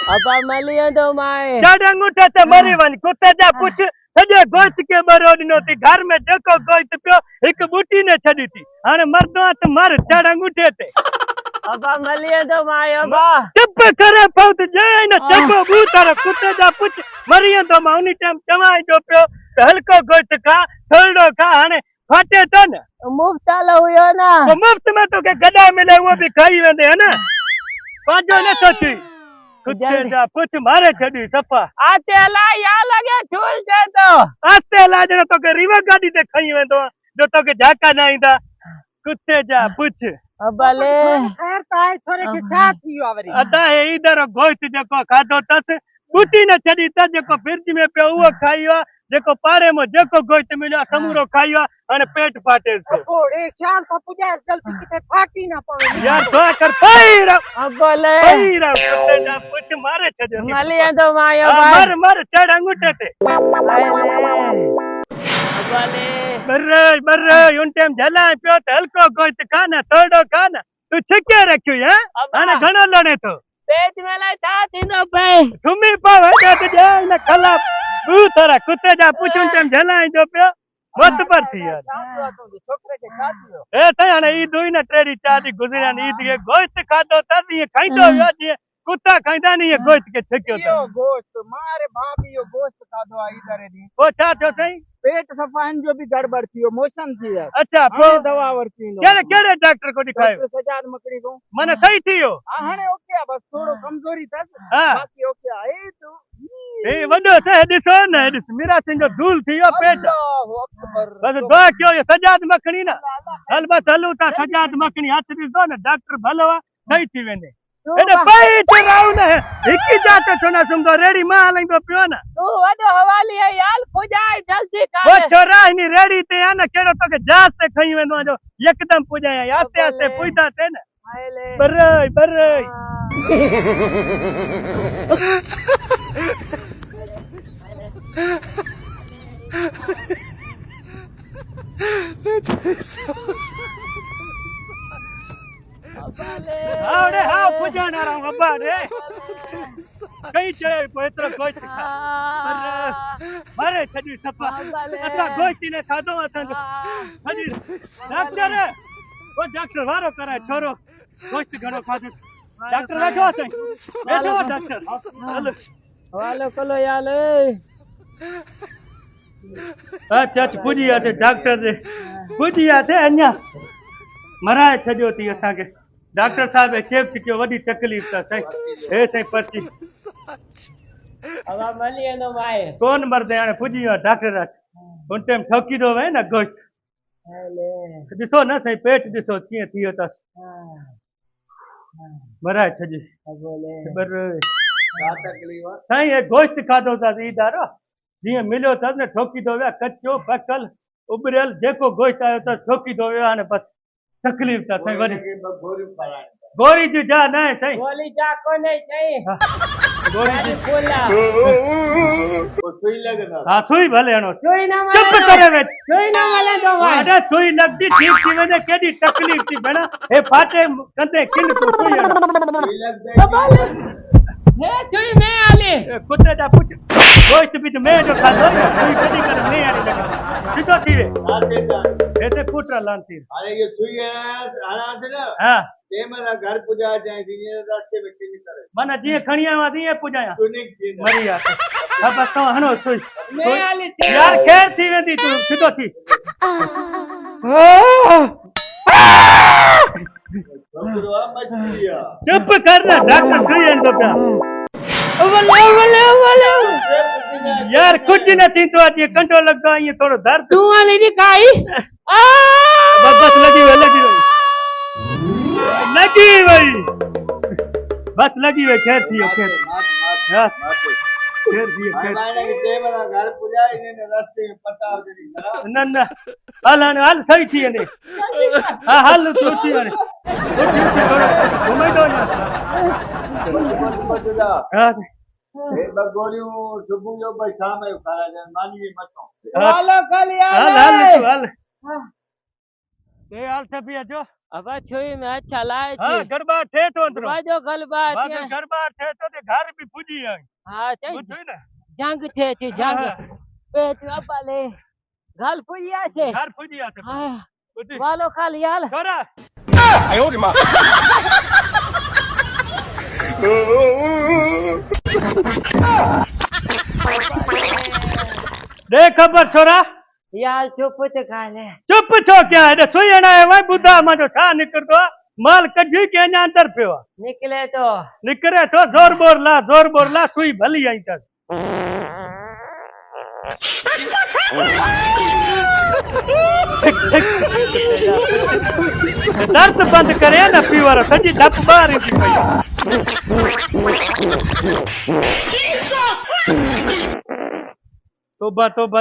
अबा मलियो तो माए चढ़ अंगूठे ते मरी वन कुत्ते जा पुछ सजे गोश्त के बरोड नोती घर में जेको गोश्त पियो एक बूटी ने छड़ी थी हाने मरदो त मर चढ़ अंगूठे ते अबा मलियो तो माए अबा चुप करे पहुत जे न चबो बूतर कुत्ते जा पुछ मरियो तो माउनी टाइम चवाई जो पियो हल्को गोश्त खा थोड़ो खा हाने फाटे तो न मुफ्त आलो हुयो ना तो मुफ्त में तो के गदा मिले वो भी खाई वेंदे है ना पांचो न सोची कुत्ते जा पुछ मारे छड़ी सफा आते ला या लगे झूल दे तो आस्ते लाजणो तो के रिवर गाड़ी ते खाई वेंदो जो तो के झाका ना ईंदा कुत्ते जा पुछ अबा ले खैर ताई थोड़े के छा थियो आवरी अदा है इधर गोश्त जेको खादो तस बूटी न छड़ी त जेको फ्रिज में पे वो खाइयो जेको पारे में जेको गोश्त मिलो समूरो खाइयो अने पेट फाटे से घोड़े ख्याल तो पुजाए जल्दी किते फाटी ना पवे यार तो कर पैरा अबा ले कुत्ते जा पुछ मारे छड़े मलियो तो माए अबा मर मर चढ़ अंगूठे ते अबा ले बर्रे उन टाइम जला पियो त हल्को गोश्त खाना थोड़ो खाना तू छिके रखियो है अने घणो लड़े तो पेट में ला था तीनो पे सुमी पाव है तो जाए न खला बूतरा कुत्ते जा पुछ उन टाइम जला जो पियो मत पर थी यार छोकरे के छा थियो ए त हाणे ई दुई न ट्रेडी चादी गुजरिया नी ईद के गोश्त खादो त ये खाइदो यो जी कुत्ता खाइदा नी ये गोश्त के छक्यो यो तो गोश्त मारे भाभी यो गोश्त खादो आई दरे दी ओ छा थियो सही पेट सफान जो भी गड़बड़ थियो मोशन थी है अच्छा हाणे दवा वरती नो केड़े केड़े डॉक्टर को दिखायो डॉक्टर सजाद मकड़ी को मने सही थियो हाणे ओके बस थोड़ो कमजोरी थस हां बाकी ओके ए तू ए वडो से दिसो न दिस मेरा सिंह जो धूल थियो पेट अल्लाहु अकबर बस दुआ क्यों ये सजाद मखनी ना हल बस हलू ता सजाद मखनी हाथ दिसो न डॉक्टर भलो सही थी वेंदे एने पई चराउ न हिकी जाते छो ना सुंदो रेडी मा हलंदो पियो न तू वडो हवाली है यार पुजाए जल्दी वो कर छोरा नी रेडी ते आ न केड़ो तो के जहाज ते खई वेंदो जो एकदम पुजाया आस्ते आस्ते पुजदा थे न आले बर्रे बर्रे अबा ले आवड़े हां पुजाना रा अब्बा रे कई चए पोएत्र गोश्त खा मारे छडी सफा असा गोश्त ने खादो असन छडी डॉक्टर वो डॉक्टर वारो करे छोरो गोश्त घणो खादो डॉक्टर बैठो असन बैठो डॉक्टर हल हवालो कलो यार अच्छा अच्छा पुजी आते डॉक्टर रे पुजी आते अन्या मराए छडियो थी असा के डॉक्टर साहब चेक कियो वडी तकलीफ था सही ए सही पर्ची अबा मलियो तो माए कौन मरदे हाणे पुजी वियो डॉक्टर अच उन टाइम ठोकी दो वे ना गोश्त आले दिसो न सही पेट दिसो कीअं थियो तस मराए छडी बोले बर क्या तकलीफ है साईं ये गोश्त खादो था ईदारो जीअं मिलियो अथसि न ठोकी दो विया कचो पकल उबरियल जेको गोश्त आयो अथसि ठोकी दो विया हाणे बसि तकलीफ़ था साईं वरी गोरी जी जा न आहे साईं गोली जा कोने चाहिए गोरी जी बोला सुई लगना हा सुई भले हणो सुई ना चुप मले करे वे सुई ना मले तो माए अरे सुई लॻंदी ठीक थी वेंदे केॾी तकलीफ़ थी भेण हे फाटे कंदे किन तूं सुई हण सुई लग जाए अबा ले ने सुई में आले ए, कुत्ते जा पुछ गोश्त बि त मैं जो खाधो न सुई कॾहिं करे नहीं हारी लॻंदी सिधो थी वे हेते पुट लांती अरे ये सुई है आना से ना हा ते मेरा घर पुजा जाए दिने रास्ते में किनी करे माना जीअं खणी आयो आहे तीअं पुॼायां तूने की मरी आ हा बस तव्हां हणो सुई में आले यार ख़ैर थी वेंदी तूं सिधो थी बकरो मछली है चुप कर न डॉक्टर सुई हणंदो पिया बोले यार कुछ न थींदो आहे जीअं कंडो लॻंदो आहे ईअं थोरो दर्द तू वाली दिखाई बस बस लगी वई बस लगी वई खैर थी वियो खैर बस खैर थी वियो खैर माने के ते मेरा घर पुजा इने रास्ते में पटाव जड़ी न न हल हल सही थी वेंदे हा हल तूं उथी वञ थोरो घुमाईंदो पुजा हा ए बगोरियो सुबह जो भाई शाम जो खाया जाए मानी में मतो वालो कल हल यार हल तूं हल ए हाल था पिया जो अब छुई में अच्छा लाए हाँ छी गड़बड़ थे तो अंदरो बाजो गल बात बाद गड़बड़ थे तो ते घर भी દી આવી હા તે બધું ને જંગ છે તે જંગ હા. બે તું અપાલે ગાલ ફૂલ્યા છે ઘર ફૂટી જશે હા બધું વાલો ખાલી હાલ ખરા દે ખબર છોરા યાર ચૂપ તો ખાલે ચૂપ છો ક્યાં એટલે સુયણા એવા બુદ્ધા માં જો સા નીકળતો માલ કઢી કે એના અંદર પીવા નીકળે તો નીકળે તો જોર બોર લા સુઈ ભલી આઈ તક દર્દ બંધ કરે ને પીવાનો સજી ધપ બાર ઇંચી પઈ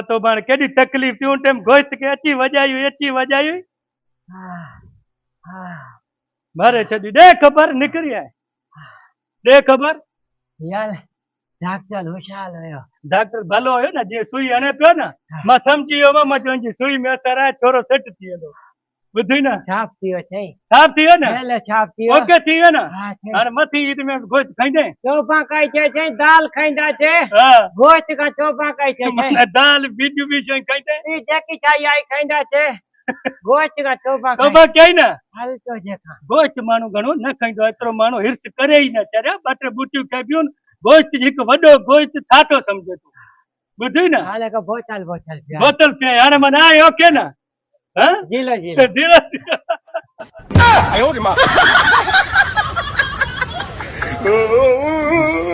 તોબા કેડી તકલીફ થયું તેમ ગોઈત કે એચી વજાયું હા હા મારે છડી દે ખબર નીકળી આય દે ખબર યાર ડાક્ટર હોશાલ હોય ડાક્ટર ભલો હોય ને જે સુઈ અણે પ્યો ને માં સમજી એમાં મજો સુઈ મે સરા છોરો સેટ થયો બધું ને છાપ થયો છે સાફ થયો ને એટલે છાપ થયો ઓકે થયો ને હા છે અને મથી ઈ તમે ગોઈત ખાઈ દે ચોપા કાઈ છે દાલ ખાઈંદા છે હા ગોશ્ત કા ચોપા કાઈ છે મને દાલ બીજું બીજું ખાઈ દે ઈ જેકી ચાઈ આઈ ખાઈંદા છે ગોશ્ત કા ચોપા તો કાઈ બા ક્યાંય ને હાલ તો જે ખા ગોષ્ઠ માનું ઘણું ન ખાઈ દો એટલો માનો હિર્સ કરે ઈ ને ચારે બાટે બુટ્યું ખાઈ ગયું ગોષ્ઠ એક વડો ગોષ્ઠ થાતો સમજે તું બધું ને હાલે કા બોતલ પીવા બોતલ પીય આને મને આ ઓકે ને હા જીલો જીલો ધીરજ